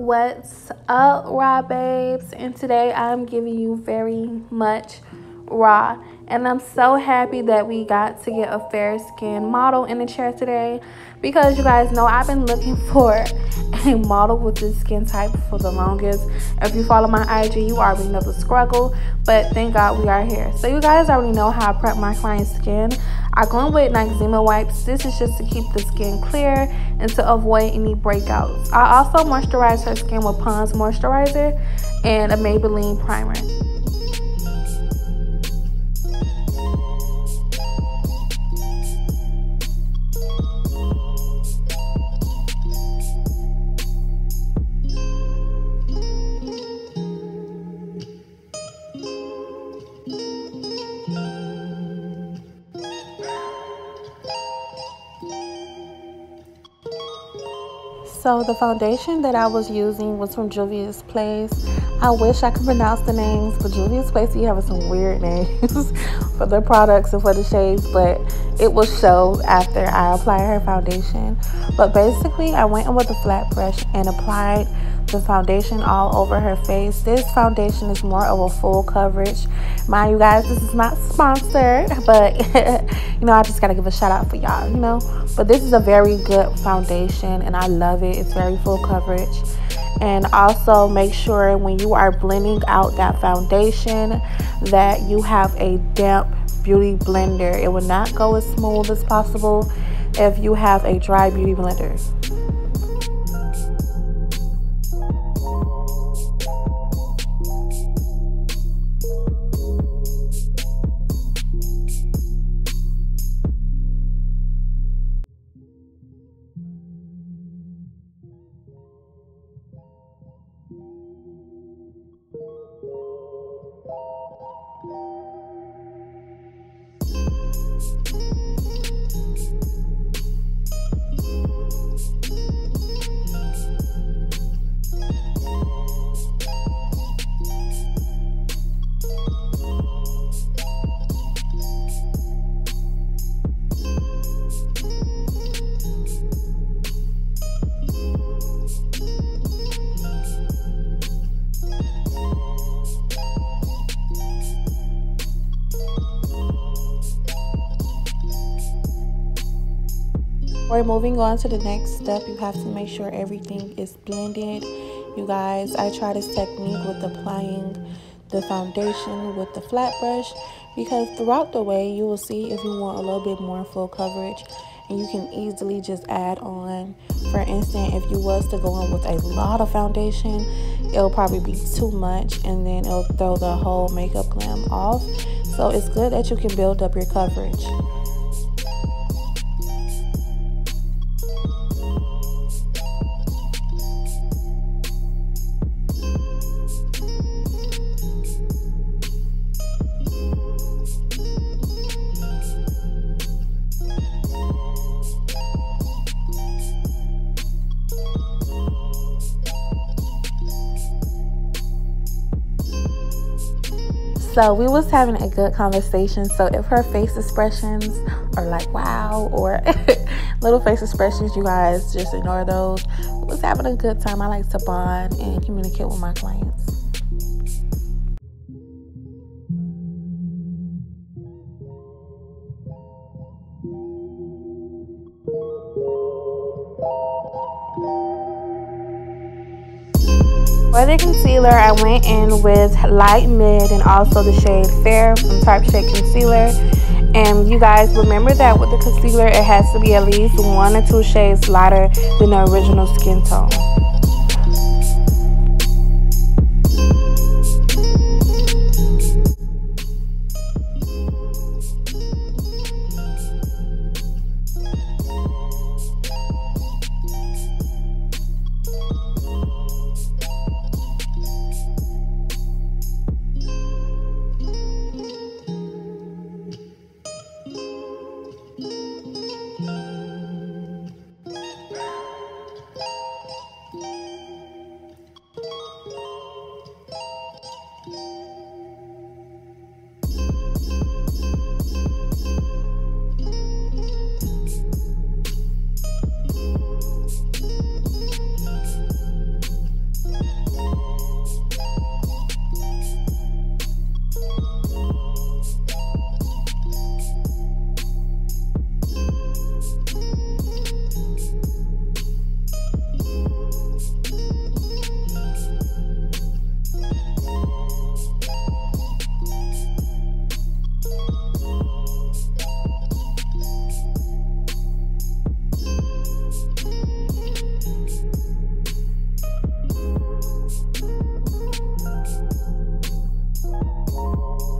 What's up, raw babes? And today I'm giving you very much raw, and I'm so happy that we got to get a fair skin model in the chair today, because you guys know I've been looking for a model with this skin type for the longest. If you follow my IG, you already know the struggle, but thank God we are here. So you guys already know how I prep my client's skin. I go in with Noxzema wipes. This is just to keep the skin clear and to avoid any breakouts. I also moisturize her skin with Pond's moisturizer and a Maybelline primer. So the foundation that I was using was from Juvias Place. I wish I could pronounce the names, but Juvias Place, you have some weird names for the products and for the shades, but it will show after I apply her foundation. But basically, I went in with a flat brush and applied the foundation all over her face. This foundation is more of a full coverage. Mind you guys, this is not sponsored, but you know, I just gotta give a shout out for y'all, you know. But this is a very good foundation and I love it. It's very full coverage. And also make sure when you are blending out that foundation that you have a damp beauty blender. It will not go as smooth as possible if you have a dry beauty blender. Before moving on to the next step, you have to make sure everything is blended. You guys, I try this technique with applying the foundation with the flat brush, because throughout the way you will see if you want a little bit more full coverage, and you can easily just add on. For instance, if you was to go in with a lot of foundation, it'll probably be too much and then it'll throw the whole makeup glam off. So it's good that you can build up your coverage. So we was having a good conversation. So if her face expressions are like wow or little face expressions, you guys just ignore those. We was having a good time. I like to bond and communicate with my clients. For the concealer, I went in with light mid and also the shade Fair from Tarteshape Concealer. And you guys remember that with the concealer, it has to be at least 1 or 2 shades lighter than the original skin tone.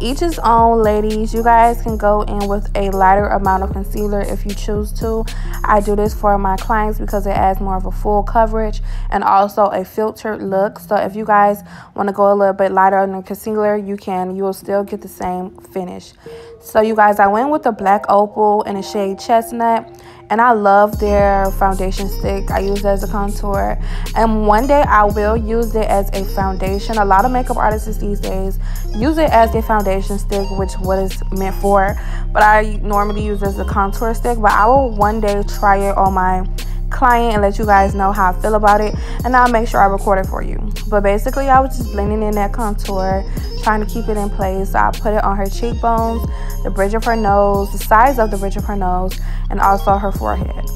each his own, ladies. You guys can go in with a lighter amount of concealer if you choose to. I do this for my clients because it adds more of a full coverage and also a filtered look. So if you guys want to go a little bit lighter on the concealer, you can. You will still get the same finish. So you guys, I went with the black opal in the shade chestnut. And I love their foundation stick. I use it as a contour. And one day I will use it as a foundation. A lot of makeup artists these days use it as a foundation stick, which what it's meant for. But I normally use it as a contour stick. But I will one day try it on my client and let you guys know how I feel about it. And I'll make sure I record it for you. But basically, I was just blending in that contour, trying to keep it in place. So I put it on her cheekbones, the bridge of her nose, the sides of the bridge of her nose, and also her forehead.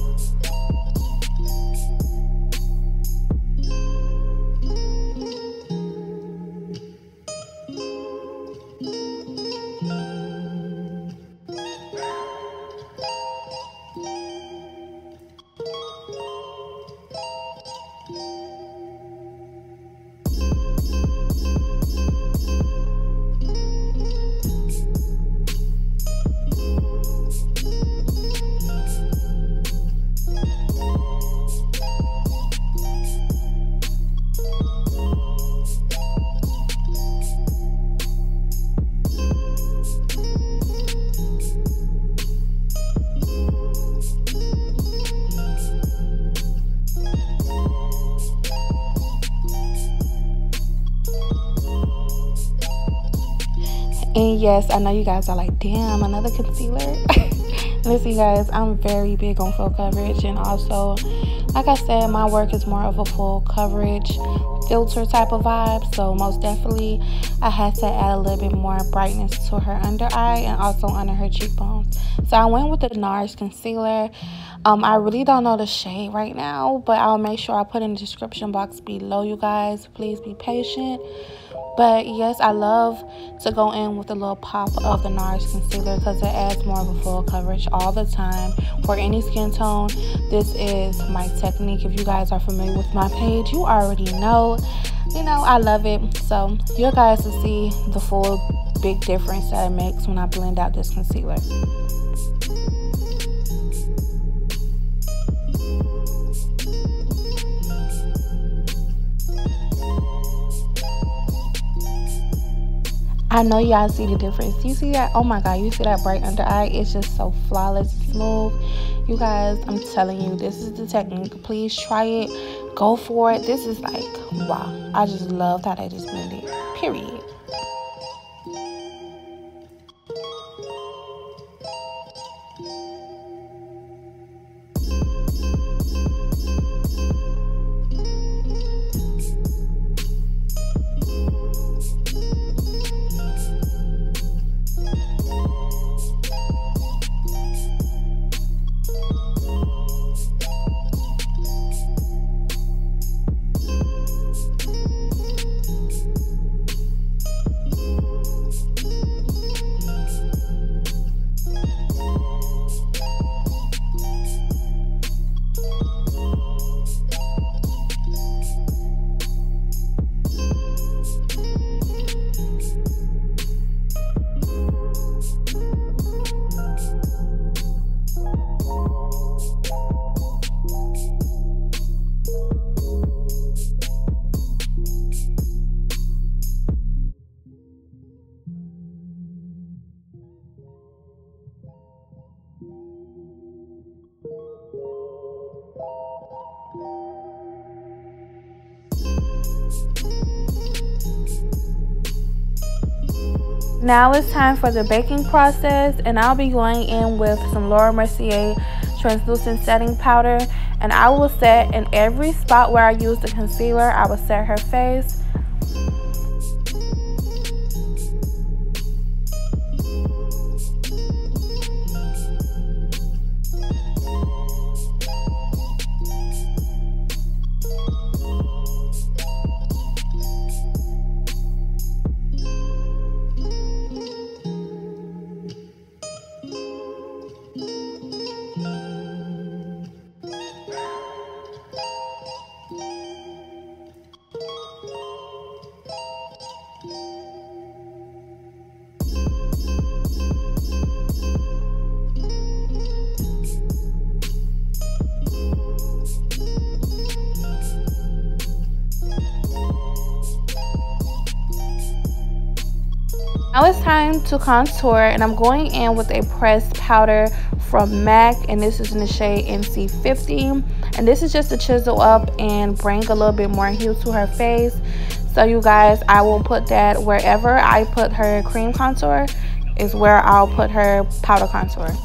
And yes, I know you guys are like, damn, another concealer. Listen, you guys, I'm very big on full coverage. And also, like I said, my work is more of a full coverage filter type of vibe. So most definitely, I had to add a little bit more brightness to her under eye and also under her cheekbones. So I went with the Nars Concealer. I really don't know the shade right now, but I'll make sure I put in the description box below, you guys. Please be patient. But yes, I love to go in with a little pop of the Nars Concealer because it adds more of a full coverage all the time for any skin tone. This is my technique. If you guys are familiar with my page, you already know. You know, I love it. So you guys will see the full big difference that it makes when I blend out this concealer. I know y'all see the difference. You see that? Oh my god, you see that bright under eye? It's just so flawless, smooth. You guys, I'm telling you, this is the technique. Please try it. Go for it. This is like, wow. I just loved how they just blended. Period. Now it's time for the baking process, and I'll be going in with some Laura Mercier translucent setting powder, and I will set in every spot where I use the concealer. I will set her face. Now it's time to contour, and I'm going in with a pressed powder from MAC, and this is in the shade NC50. And this is just to chisel up and bring a little bit more hue to her face. So you guys, I will put that wherever I put her cream contour is where I'll put her powder contour.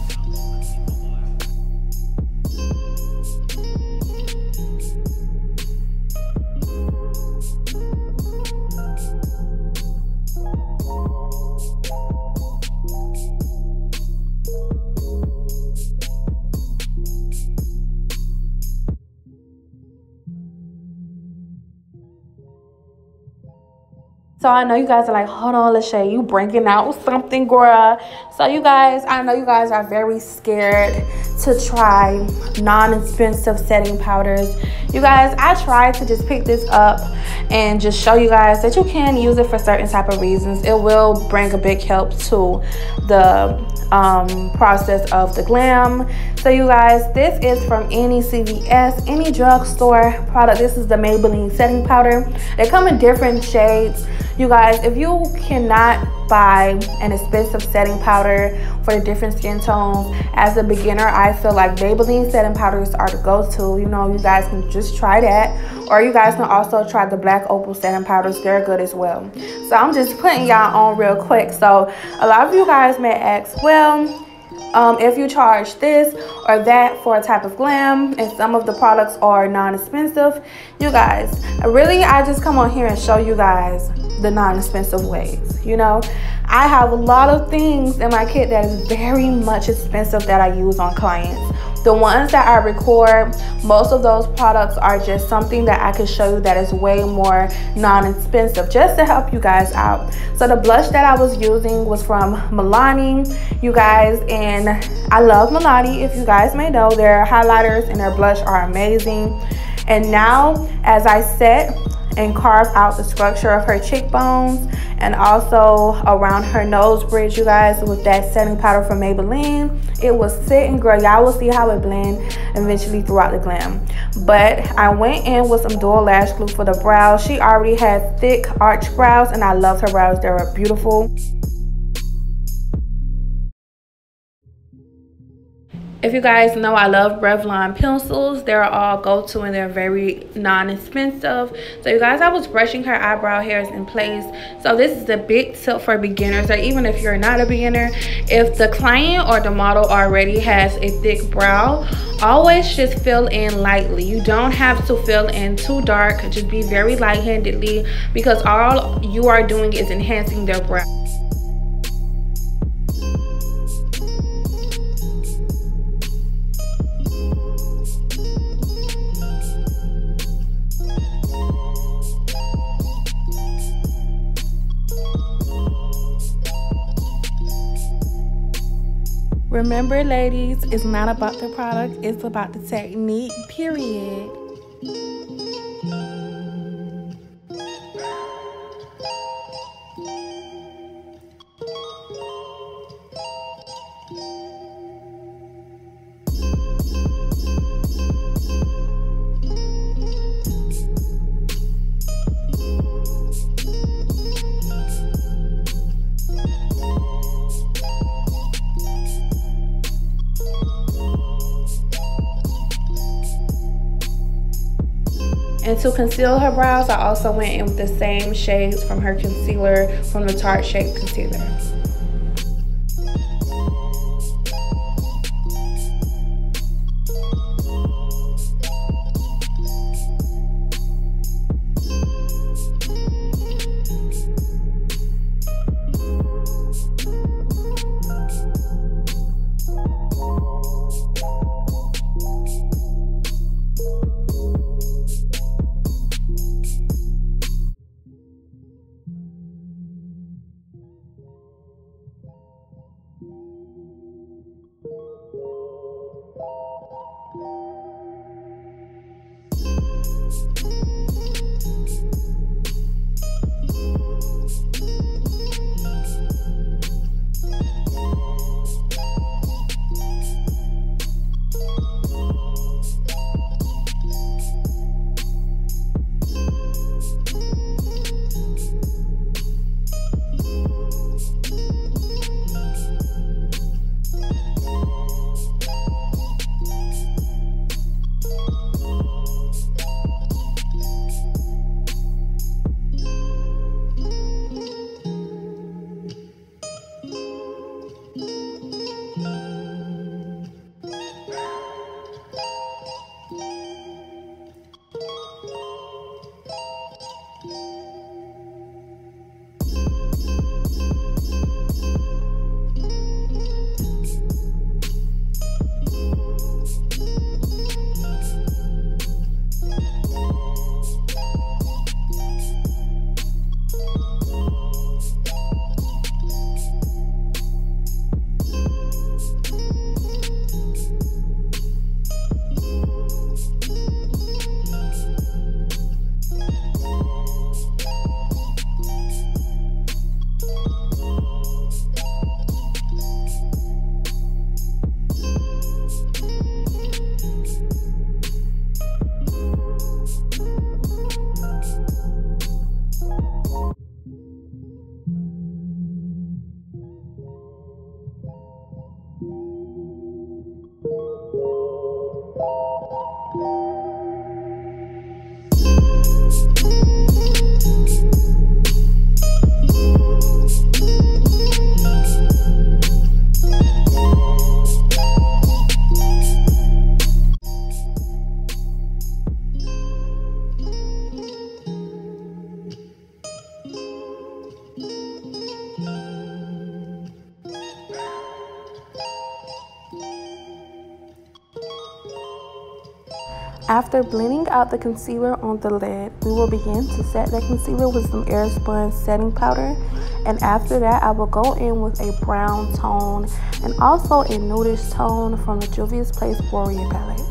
So I know you guys are like, hold on, Lashay, you bringing out something, girl. So you guys, I know you guys are very scared to try non-expensive setting powders. You guys, I tried to just pick this up and just show you guys that you can use it for certain type of reasons. It will bring a big help to the process of the glam. So you guys, this is from any CVS, any drugstore product. This is the Maybelline setting powder. They come in different shades. You guys, if you cannot buy an expensive setting powder for the different skin tones, as a beginner, I feel like Maybelline setting powders are the go-to. You know, you guys can just try that, or you guys can also try the black opal setting powders. They're good as well. So I'm just putting y'all on real quick. So a lot of you guys may ask, well, if you charge this or that for a type of glam, and some of the products are non-expensive, you guys, really, I just come on here and show you guys the non-expensive ways. You know, I have a lot of things in my kit that is very much expensive that I use on clients. The ones that I record, most of those products are just something that I can show you that is way more non-expensive, just to help you guys out. So the blush that I was using was from Milani, you guys, and I love Milani. If you guys may know, their highlighters and their blush are amazing. And now, as I set and carve out the structure of her cheekbones and also around her nose bridge, you guys, with that setting powder from Maybelline, it was sitting, girl. Y'all will see how it blends eventually throughout the glam. But I went in with some dual lash glue for the brows. She already has thick arch brows, and I love her brows. They're beautiful. If you guys know, I love Revlon pencils. They're all go-to and they're very non-expensive. So you guys, I was brushing her eyebrow hairs in place. So this is a big tip for beginners, or even if you're not a beginner. If the client or the model already has a thick brow, always just fill in lightly. You don't have to fill in too dark. Just be very light-handedly, because all you are doing is enhancing their brow. Remember, ladies, it's not about the product, it's about the technique, period. And to conceal her brows, I also went in with the same shades from her concealer from the Tarteshape concealer. After blending out the concealer on the lid, we will begin to set that concealer with some Airspun setting powder. And after that, I will go in with a brown tone and also a nudish tone from the Juvias Place Warrior palette.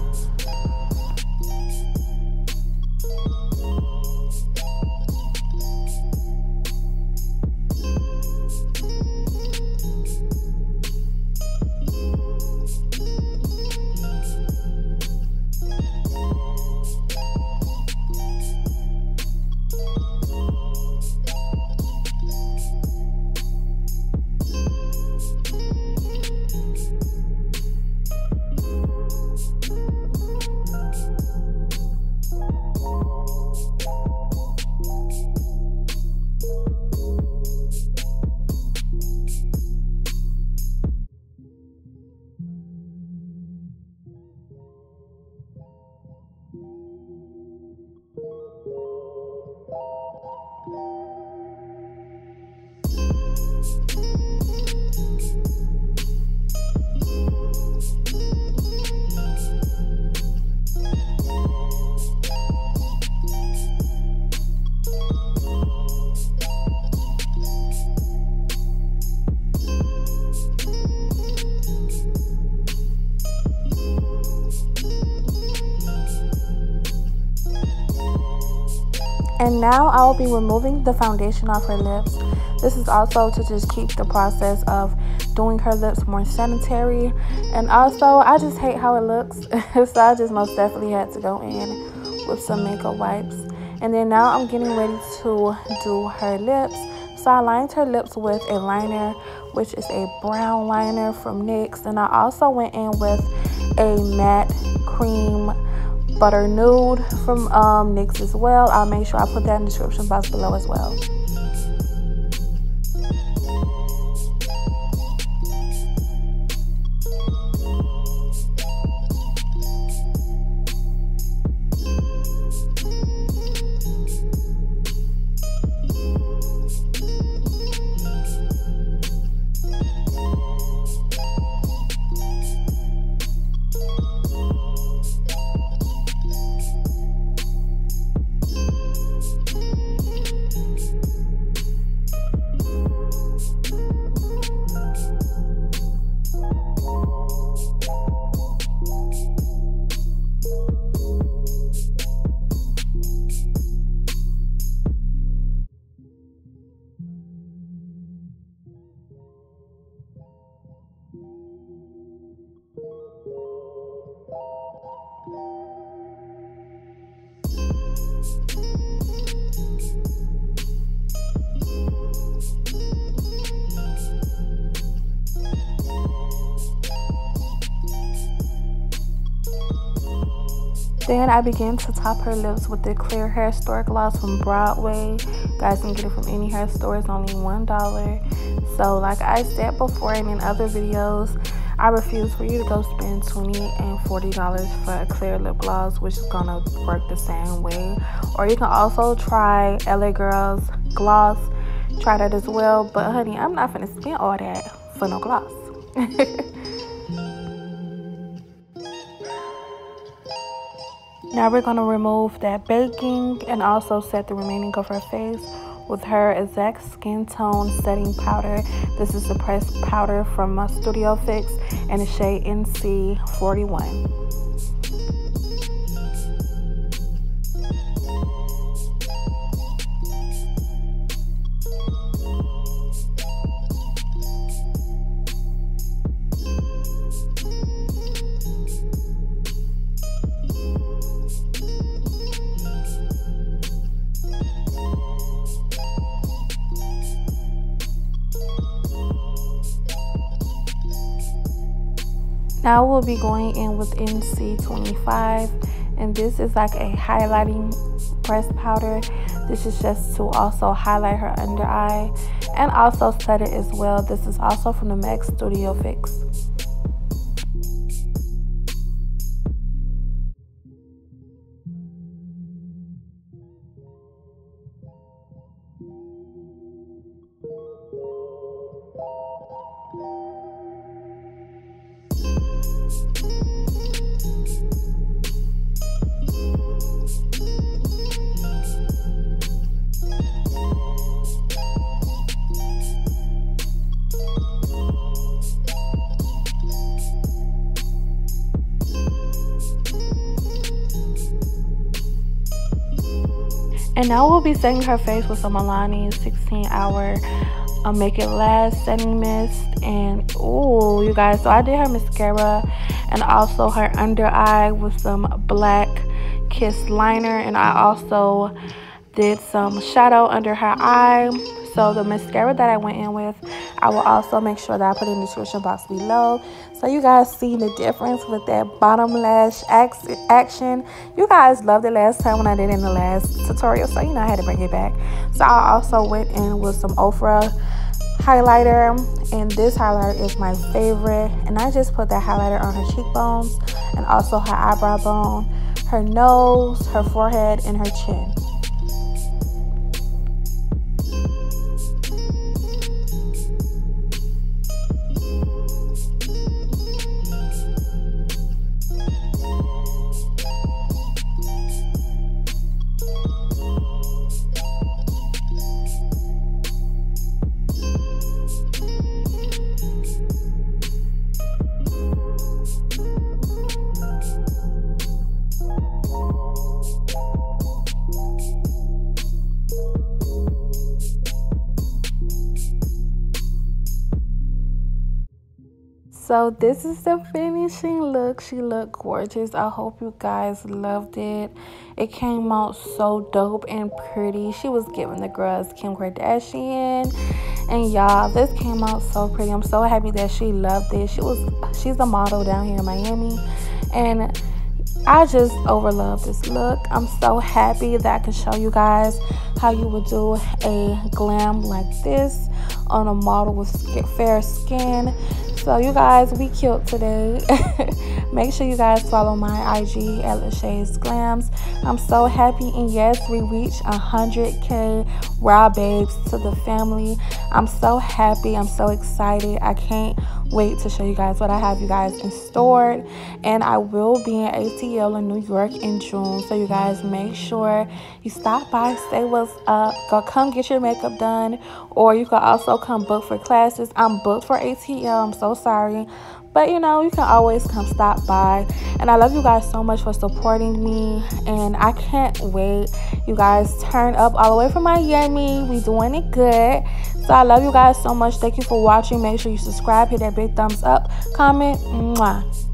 And now I will be removing the foundation off her lips. This is also to just keep the process of doing her lips more sanitary. And also, I just hate how it looks. So I just most definitely had to go in with some makeup wipes. And then now I'm getting ready to do her lips. So I lined her lips with a liner, which is a brown liner from NYX. And I also went in with a matte cream butter nude from NYX as well. I'll make sure I put that in the description box below as well. Then I began to top her lips with the Clear Hair Store Gloss from Broadway. You guys can get it from any hair store. It's only $1. So like I said before and in other videos, I refuse for you to go spend $20 and $40 for a clear lip gloss, which is gonna work the same way. Or you can also try LA Girl's gloss. Try that as well. But honey, I'm not gonna spend all that for no gloss. Now we're going to remove that baking and also set the remaining of her face with her exact skin tone setting powder. This is the pressed powder from Studio Fix and the shade NC41. Now we'll be going in with NC25 And this is like a highlighting pressed powder. This is just to also highlight her under eye and also set it as well. This is also from the MAC Studio Fix. And now we'll be setting her face with some Milani 16-hour Make It Last setting mist. And ooh, you guys, so I did her mascara and also her under eye with some black Kiss liner, and I also did some shadow under her eye. So the mascara that I went in with, I will also make sure that I put in the description box below, so you guys see the difference with that bottom lash action. You guys loved it last time when I did it in the last tutorial, so you know I had to bring it back. So I also went in with some Opra highlighter, and this highlighter is my favorite. And I just put that highlighter on her cheekbones and also her eyebrow bone, her nose, her forehead, and her chin. So this is the finishing look. She looked gorgeous. I hope you guys loved it. It came out so dope and pretty. She was giving the girls Kim Kardashian. And y'all, this came out so pretty. I'm so happy that she loved it. She's a model down here in Miami. And I just overlove this look. I'm so happy that I can show you guys how you would do a glam like this on a model with fair skin. So you guys, we cute today. Make sure you guys follow my IG at LashaysGlamz. I'm so happy, and yes, we reached 100K raw babes to the family. I'm so happy. I'm so excited. I can't wait to show you guys what I have you guys in store. And I will be in ATL in New York in June, so you guys make sure you stop by, say what's up, go come get your makeup done, or you can also come book for classes. I'm booked for ATL. I'm so sorry, but you know, you can always come stop by. And I love you guys so much for supporting me, and I can't wait. You guys turn up all the way from Miami. We doing it good. So I love you guys so much. Thank you for watching. Make sure you subscribe, hit that big thumbs up, comment. Mwah.